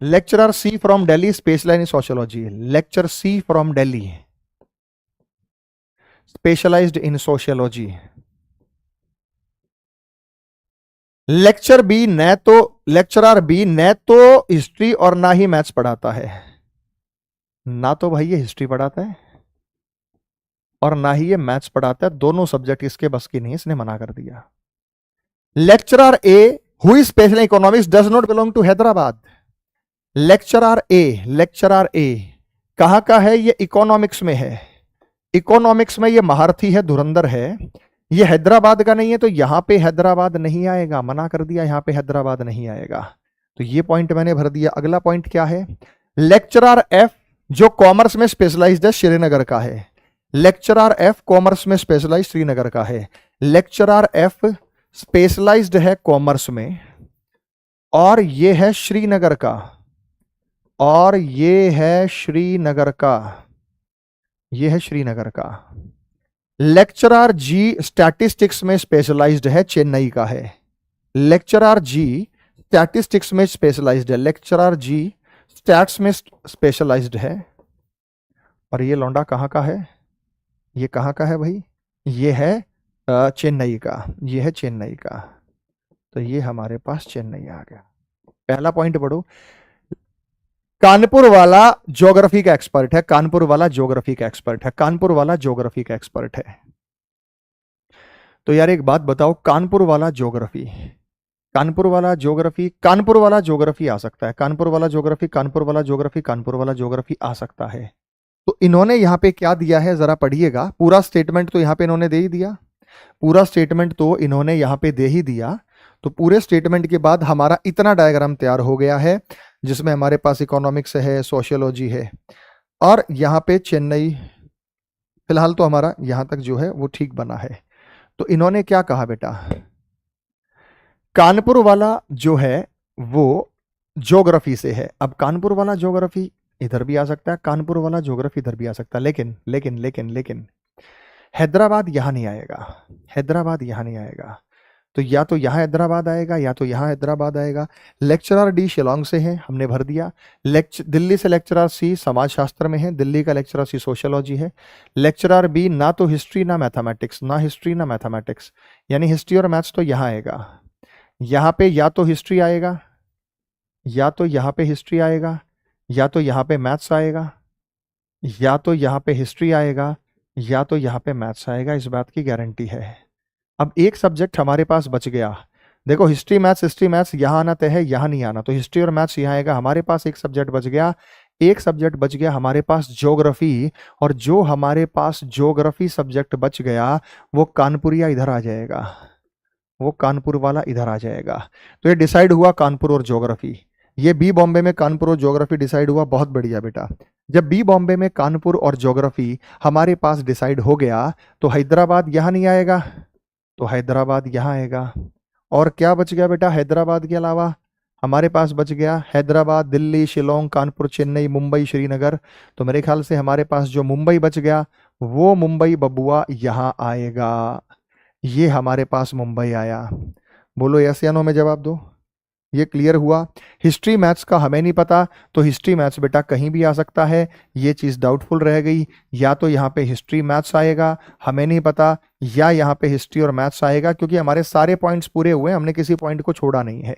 Lecturer C from Delhi specialize in sociology, lecture C from Delhi specialized in sociology. Lecturer B न तो हिस्ट्री और ना ही मैथ्स पढ़ाता है, ना तो भाई ये हिस्ट्री पढ़ाता है और ना ही ये मैथ्स पढ़ाता है, दोनों सब्जेक्ट इसके बस की नहीं, इसने मना कर दिया। Lecturer A who is special in economics does not belong to Hyderabad. Lecturer A कहां का है, ये इकोनॉमिक्स में है, इकोनॉमिक्स में ये महारथी है, धुरंधर है, ये हैदराबाद का नहीं है, तो यहां पे हैदराबाद नहीं आएगा, मना कर दिया, यहां पे हैदराबाद नहीं आएगा। तो ये पॉइंट मैंने भर दिया। अगला पॉइंट क्या है, लेक्चरर एफ जो कॉमर्स में स्पेशलाइज्ड है, श्रीनगर का है, लेक्चरर एफ कॉमर्स में स्पेशलाइज्ड श्रीनगर का है, लेक्चरर एफ स्पेशलाइज्ड है कॉमर्स में और ये है श्रीनगर का, और ये है श्रीनगर का, ये है श्रीनगर का। लेक्चरर जी स्टैटिस्टिक्स में स्पेशलाइज्ड है, चेन्नई का है, लेक्चरर जी स्टैटिस्टिक्स में स्पेशलाइज्ड है, लेक्चरर जी स्टैट्स में स्पेशलाइज्ड है। और ये लौंडा कहाँ का है, ये कहाँ का है भाई, ये है चेन्नई का, ये है चेन्नई का। तो ये हमारे पास चेन्नई आ गया। पहला पॉइंट पढ़ो, कानपुर वाला ज्योग्राफी का एक्सपर्ट है, कानपुर वाला ज्योग्राफी का एक्सपर्ट है, कानपुर वाला ज्योग्राफी का एक्सपर्ट है। तो यार एक बात बताओ, कानपुर वाला ज्योग्राफी, कानपुर वाला ज्योग्राफी, कानपुर वाला ज्योग्राफी आ सकता है, कानपुर वाला ज्योग्राफी, कानपुर वाला ज्योग्राफी, कानपुर वाला ज्योग्राफी आ सकता है। तो इन्होंने यहां पे क्या दिया है जरा पढ़िएगा, पूरा स्टेटमेंट तो यहां पे इन्होंने दे ही दिया, पूरा स्टेटमेंट तो इन्होंने यहां पे दे ही दिया। तो पूरे स्टेटमेंट के बाद हमारा इतना डायग्राम तैयार हो गया है, जिसमें हमारे पास इकोनॉमिक्स है, सोशियोलॉजी है, और यहाँ पे चेन्नई, फिलहाल तो हमारा यहाँ तक जो है वो ठीक बना है। तो इन्होंने क्या कहा बेटा, कानपुर वाला जो है वो ज्योग्राफी से है। अब कानपुर वाला ज्योग्राफी इधर भी आ सकता है, कानपुर वाला ज्योग्राफी इधर भी आ सकता है, लेकिन लेकिन लेकिन लेकिन हैदराबाद यहां नहीं आएगा, हैदराबाद यहां नहीं आएगा। तो या तो यहाँ हैदराबाद आएगा या तो यहाँ हैदराबाद आएगा। लेक्चरर डी शिलोंग से है, हमने भर दिया। दिल्ली से लेक्चरर सी समाजशास्त्र में है, दिल्ली का लेक्चरर सी सोशियोलॉजी है। लेक्चरर बी ना तो हिस्ट्री ना मैथमेटिक्स, ना हिस्ट्री ना मैथमेटिक्स, यानी हिस्ट्री और मैथ्स तो यहाँ आएगा। यहाँ पे या तो हिस्ट्री आएगा, या तो यहाँ पे हिस्ट्री आएगा, या तो यहाँ पे मैथ्स आएगा, या तो यहाँ पे हिस्ट्री आएगा, या तो यहाँ पे मैथ्स आएगा, इस बात की गारंटी है। अब एक सब्जेक्ट हमारे पास बच गया, देखो हिस्ट्री मैथ्स यहाँ आना तय है, यहाँ नहीं आना, तो हिस्ट्री और मैथ्स यहाँ आएगा। हमारे पास एक सब्जेक्ट बच गया, एक सब्जेक्ट बच गया हमारे पास ज्योग्राफी, और जो हमारे पास ज्योग्राफी सब्जेक्ट बच गया वो कानपुरिया इधर आ जाएगा, वो कानपुर वाला इधर आ जाएगा। तो ये डिसाइड हुआ कानपुर और ज्योग्राफी, ये बी बॉम्बे में कानपुर और ज्योग्राफी डिसाइड हुआ। बहुत बढ़िया बेटा, जब बी बॉम्बे में कानपुर और ज्योग्राफी हमारे पास डिसाइड हो गया तो हैदराबाद यहाँ नहीं आएगा, तो हैदराबाद यहाँ आएगा। और क्या बच गया बेटा, हैदराबाद के अलावा हमारे पास बच गया हैदराबाद, दिल्ली, शिलोंग, कानपुर, चेन्नई, मुंबई, श्रीनगर। तो मेरे ख्याल से हमारे पास जो मुंबई बच गया वो मुंबई बबुआ यहाँ आएगा, ये हमारे पास मुंबई आया। बोलो यस या नो में जवाब दो। ये क्लियर हुआ। हिस्ट्री मैथ्स का हमें नहीं पता, तो हिस्ट्री मैथ्स बेटा कहीं भी आ सकता है, ये चीज़ डाउटफुल रह गई। या तो यहाँ पे हिस्ट्री मैथ्स आएगा, हमें नहीं पता, या यहाँ पे हिस्ट्री और मैथ्स आएगा, क्योंकि हमारे सारे पॉइंट्स पूरे हुए, हमने किसी पॉइंट को छोड़ा नहीं है।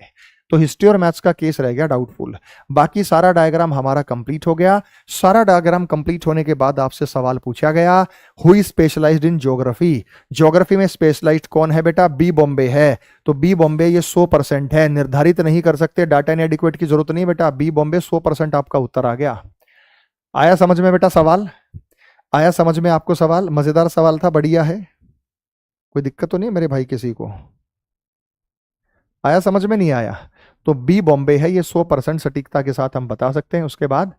तो हिस्ट्री और मैथ्स का केस रह गया डाउटफुल। बाकी सारा डायग्राम हमारा कंप्लीट हो गया। सारा डायग्राम कंप्लीट होने के बाद आपसे सवाल पूछा गया, who is specialized in geography. Geography में स्पेशलाइज्ड कौन है बेटा, बी बॉम्बे है। तो बी बॉम्बे ये 100% है, निर्धारित नहीं कर सकते, डाटा इनएडिक्वेट की जरूरत नहीं बेटा, बी बॉम्बे 100% आपका उत्तर आ गया। आया समझ में बेटा सवाल, आया समझ में आपको सवाल, मजेदार सवाल था, बढ़िया है, कोई दिक्कत तो नहीं है मेरे भाई किसी को, आया समझ में नहीं आया। तो बी बॉम्बे है, ये 100% सटीकता के साथ हम बता सकते हैं। उसके बाद,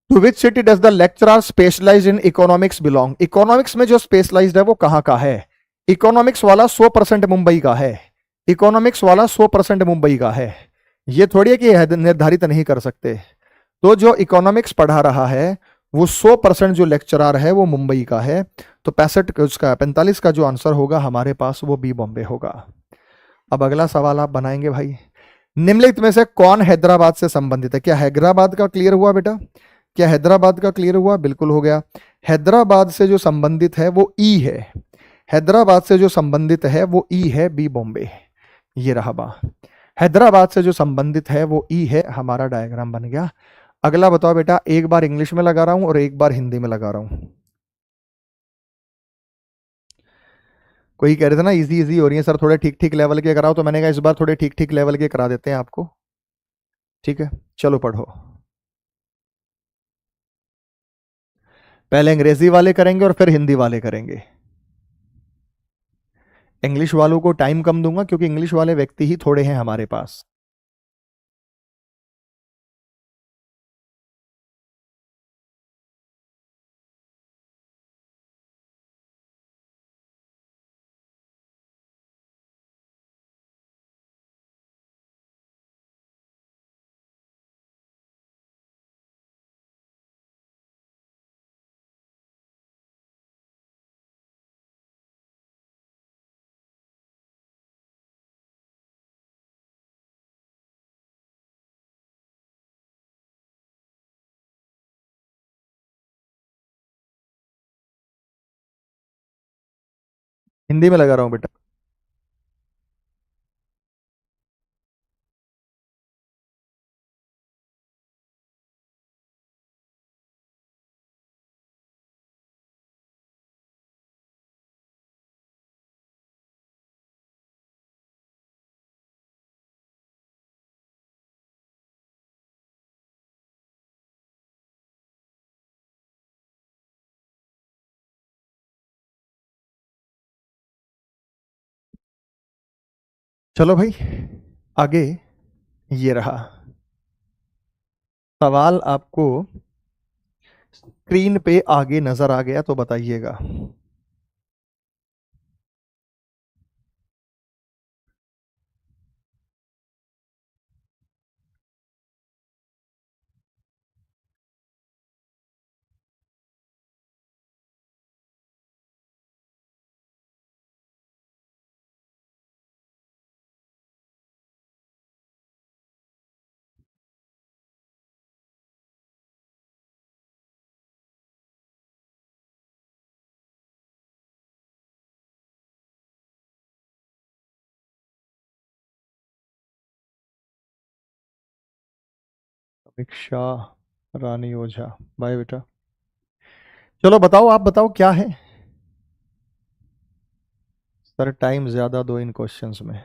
to which city does the lecturer specialize in economics belong. Economics में जो स्पेशलाइज्ड है वो कहाँ का है। इकोनॉमिक्स वाला 100% मुंबई का है, इकोनॉमिक्स वाला 100% मुंबई का है। ये थोड़ी है कि निर्धारित नहीं कर सकते। तो जो इकोनॉमिक्स पढ़ा रहा है वो 100% जो लेक्चरर है वो मुंबई का है। तो 65 उसका 45 का जो आंसर होगा हमारे पास वो बी बॉम्बे होगा। अब अगला सवाल आप बनाएंगे भाई, निम्नलिखित में से कौन हैदराबाद से संबंधित है। क्या हैदराबाद का क्लियर हुआ बेटा, क्या हैदराबाद का क्लियर हुआ, बिल्कुल हो गया। हैदराबाद से जो संबंधित है वो ई है, हैदराबाद से जो संबंधित है वो ई है, बी बॉम्बे। ये रहा बा, हैदराबाद से जो संबंधित है वो ई है, हमारा डायग्राम बन गया। अगला बताओ बेटा, एक बार इंग्लिश में लगा रहा हूं और एक बार हिंदी में लगा रहा हूं। कोई कह रहे थे ना इजी इजी हो रही है सर, थोड़े ठीक ठीक लेवल के कराओ, तो मैंने कहा इस बार थोड़े ठीक ठीक लेवल के करा देते हैं आपको। ठीक है, चलो पढ़ो। पहले अंग्रेजी वाले करेंगे और फिर हिंदी वाले करेंगे। इंग्लिश वालों को टाइम कम दूंगा क्योंकि इंग्लिश वाले व्यक्ति ही थोड़े हैं हमारे पास। हिंदी में लगा रहा हूं बेटा। चलो भाई आगे, ये रहा सवाल, आपको स्क्रीन पे आगे नजर आ गया तो बताइएगा। समीक्षा रानी ओझा, बाय बेटा। चलो बताओ, आप बताओ क्या है। सर टाइम ज्यादा दो इन क्वेश्चंस में।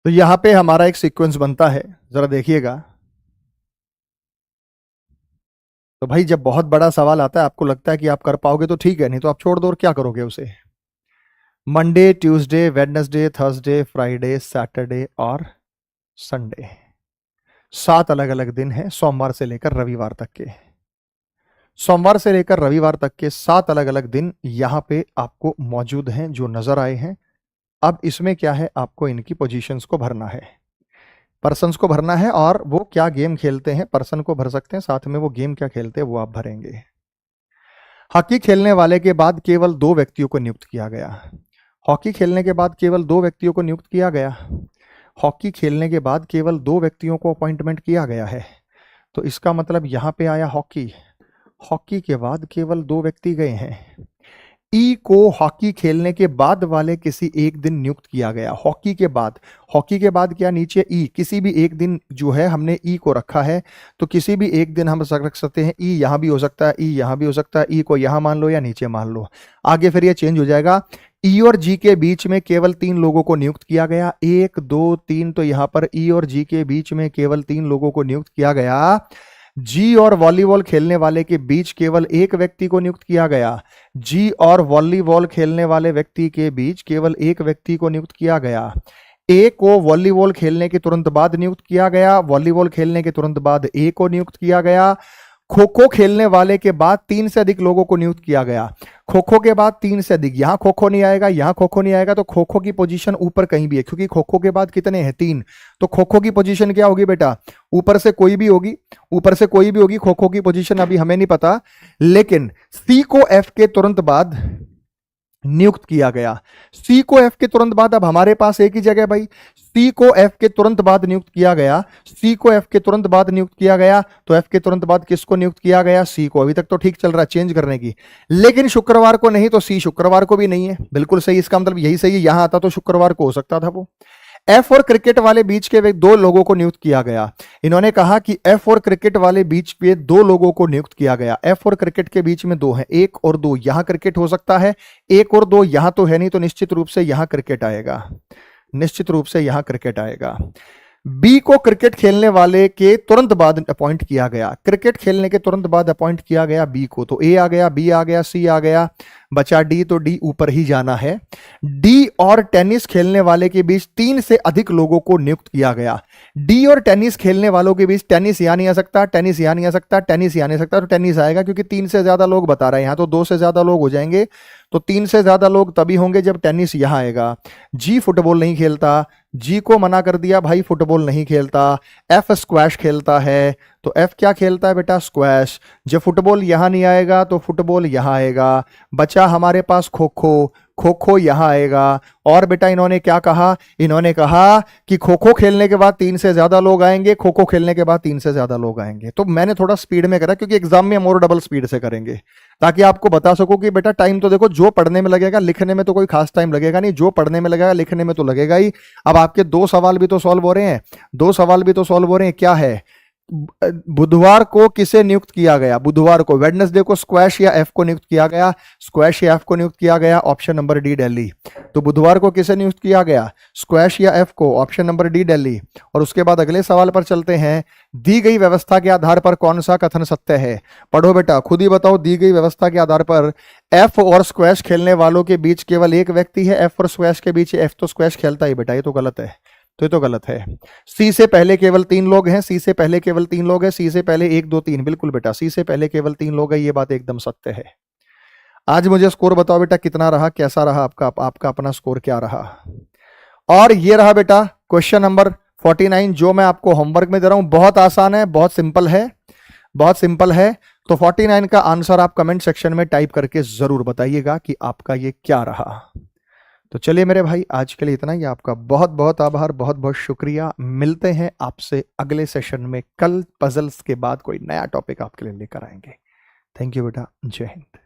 तो यहां पे हमारा एक सीक्वेंस बनता है, जरा देखिएगा। तो भाई जब बहुत बड़ा सवाल आता है, आपको लगता है कि आप कर पाओगे तो ठीक है, नहीं तो आप छोड़ दो, और क्या करोगे उसे। Monday, Tuesday, Wednesday, Thursday, Friday, Saturday और संडे, 7 अलग अलग दिन हैं सोमवार से लेकर रविवार तक के। सोमवार से लेकर रविवार तक के 7 अलग अलग दिन यहां पे आपको मौजूद हैं, जो नजर आए हैं। अब इसमें क्या है, आपको इनकी पोजीशंस को भरना है, पर्सन्स को भरना है, और वो क्या गेम खेलते हैं पर्सन को भर सकते हैं, साथ में वो गेम क्या खेलते हैं वो आप भरेंगे। हॉकी खेलने वाले के बाद केवल 2 व्यक्तियों को नियुक्त किया गया। हॉकी खेलने के बाद केवल 2 व्यक्तियों को नियुक्त किया गया। हॉकी खेलने के बाद केवल 2 व्यक्तियों को अपॉइंटमेंट किया गया है। तो इसका मतलब यहां पे आया हॉकी, हॉकी के बाद केवल 2 व्यक्ति गए हैं। ई को हॉकी खेलने के बाद वाले किसी एक दिन नियुक्त किया गया। हॉकी के बाद, हॉकी के बाद क्या नीचे ई, किसी भी एक दिन जो है हमने ई को रखा है, तो किसी भी एक दिन हम रख सकते हैं। ई यहां भी हो सकता है, ई यहां भी हो सकता है, ई को यहां मान लो या नीचे मान लो। आगे फिर ये चेंज हो जाएगा। ई और जी के बीच में केवल 3 लोगों को नियुक्त किया गया, 1 2 3। तो यहां पर ई और जी के बीच में केवल 3 लोगों को नियुक्त किया गया। जी और वॉलीबॉल खेलने वाले के बीच केवल 1 व्यक्ति को नियुक्त किया गया। जी और वॉलीबॉल खेलने वाले व्यक्ति के बीच केवल 1 व्यक्ति को नियुक्त किया गया। ए को वॉलीबॉल खेलने के तुरंत बाद नियुक्त किया गया। वॉलीबॉल खेलने के तुरंत बाद ए को नियुक्त किया गया। खो खो खेलने वाले के बाद 3 से अधिक लोगों को नियुक्त किया गया। खो खो के बाद 3 से अधिक, यहां खो खो नहीं आएगा, यहां खो खो नहीं आएगा, तो खो खो की पोजीशन ऊपर कहीं भी है, क्योंकि खो खो के बाद कितने हैं, 3। तो खो खो की पोजीशन क्या होगी बेटा, ऊपर से कोई भी होगी, ऊपर से कोई भी होगी। खो खो की पोजीशन अभी हमें नहीं पता, लेकिन सी को एफ के तुरंत बाद नियुक्त किया गया। सी को एफ के तुरंत बाद, अब हमारे पास एक ही जगह भाई, सी को एफ के तुरंत बाद नियुक्त किया गया। सी को एफ के तुरंत बाद नियुक्त किया गया, तो एफ के तुरंत बाद किसको नियुक्त किया गया, सी को। अभी तक तो ठीक चल रहा है चेंज करने की, लेकिन शुक्रवार को नहीं, तो सी शुक्रवार को भी नहीं है। बिल्कुल सही, इसका मतलब यही सही है, यहां आता तो शुक्रवार को हो सकता था वो। एफ और क्रिकेट वाले बीच के 2 लोगों को नियुक्त किया गया। इन्होंने कहा कि एफ और क्रिकेट वाले बीच पे 2 लोगों को नियुक्त किया गया। एफ और क्रिकेट के बीच में 2 हैं, 1 और 2। यहां क्रिकेट हो सकता है, 1 और 2 यहां तो है नहीं, तो निश्चित रूप से यहां क्रिकेट आएगा, निश्चित रूप से यहां क्रिकेट आएगा। बी को क्रिकेट खेलने वाले के तुरंत बाद अपॉइंट किया गया। क्रिकेट खेलने के तुरंत बाद अपॉइंट किया गया बी को, तो ए आ गया, बी आ गया, सी आ गया, बचा डी, तो डी ऊपर ही जाना है। डी और टेनिस खेलने वाले के बीच 3 से अधिक लोगों को नियुक्त किया गया। डी और टेनिस खेलने वालों के बीच, टेनिस यहां नहीं आ सकता, टेनिस यहां नहीं आ सकता, टेनिस यहां नहीं आ सकता, तो टेनिस आएगा, क्योंकि 3 से ज्यादा लोग बता रहे हैं, यहां तो 2 से ज्यादा लोग हो जाएंगे, तो 3 से ज्यादा लोग तभी होंगे जब टेनिस यहां आएगा। जी फुटबॉल नहीं खेलता, जी को मना कर दिया भाई, फुटबॉल नहीं खेलता। एफ स्क्वैश खेलता है, तो एफ क्या खेलता है बेटा, स्क्वैश। जब फुटबॉल यहां नहीं आएगा तो फुटबॉल यहां आएगा। बचा हमारे पास खो खो, खो खो यहां आएगा। और बेटा इन्होंने क्या कहा, इन्होंने कहा कि खो खो खेलने के बाद 3 से ज्यादा लोग आएंगे, खो खो खेलने के बाद 3 से ज्यादा लोग आएंगे। तो मैंने थोड़ा स्पीड में करा, क्योंकि एग्जाम में हम और डबल स्पीड से करेंगे, ताकि आपको बता सको कि बेटा टाइम तो देखो, जो पढ़ने में लगेगा लिखने में तो कोई खास टाइम लगेगा नहीं, जो पढ़ने में लगेगा लिखने में तो लगेगा ही। अब आपके 2 सवाल भी तो सॉल्व हो रहे हैं, 2 सवाल भी तो सॉल्व हो रहे हैं। क्या है, बुधवार को किसे नियुक्त किया गया, बुधवार को, वेडनेसडे को स्क्वैश या एफ को नियुक्त किया गया, स्क्वैश या एफ को नियुक्त किया गया, ऑप्शन नंबर डी दिल्ली। तो बुधवार को किसे नियुक्त किया गया, स्क्वैश या एफ को, ऑप्शन नंबर डी दिल्ली। और उसके बाद अगले सवाल पर चलते हैं। दी गई व्यवस्था के आधार पर कौन सा कथन सत्य है, पढ़ो बेटा, खुद ही बताओ। दी गई व्यवस्था के आधार पर एफ और स्क्वैश खेलने वालों के बीच केवल 1 व्यक्ति है, एफ और स्क्वैश के बीच, एफ तो स्क्वैश खेलता ही बेटा, ये तो गलत है, तो ये तो गलत है। सी से पहले केवल 3 लोग हैं, सी से पहले केवल 3 लोग हैं, सी से पहले 1 2 3, बिल्कुल बेटा, सी से पहले केवल 3 लोग हैं, ये बात एकदम सत्य है। आज मुझे स्कोर बताओ बेटा, कितना रहा, कैसा रहा आपका अपना स्कोर क्या रहा। और ये रहा बेटा क्वेश्चन नंबर 49, जो मैं आपको होमवर्क में दे रहा हूं। बहुत आसान है, बहुत सिंपल है, बहुत सिंपल है। तो 49 का आंसर आप कमेंट सेक्शन में टाइप करके जरूर बताइएगा कि आपका ये क्या रहा। तो चलिए मेरे भाई, आज के लिए इतना ही। आपका बहुत बहुत आभार, बहुत बहुत शुक्रिया। मिलते हैं आपसे अगले सेशन में। कल पजल्स के बाद कोई नया टॉपिक आपके लिए लेकर आएंगे। थैंक यू बेटा, जय हिंद।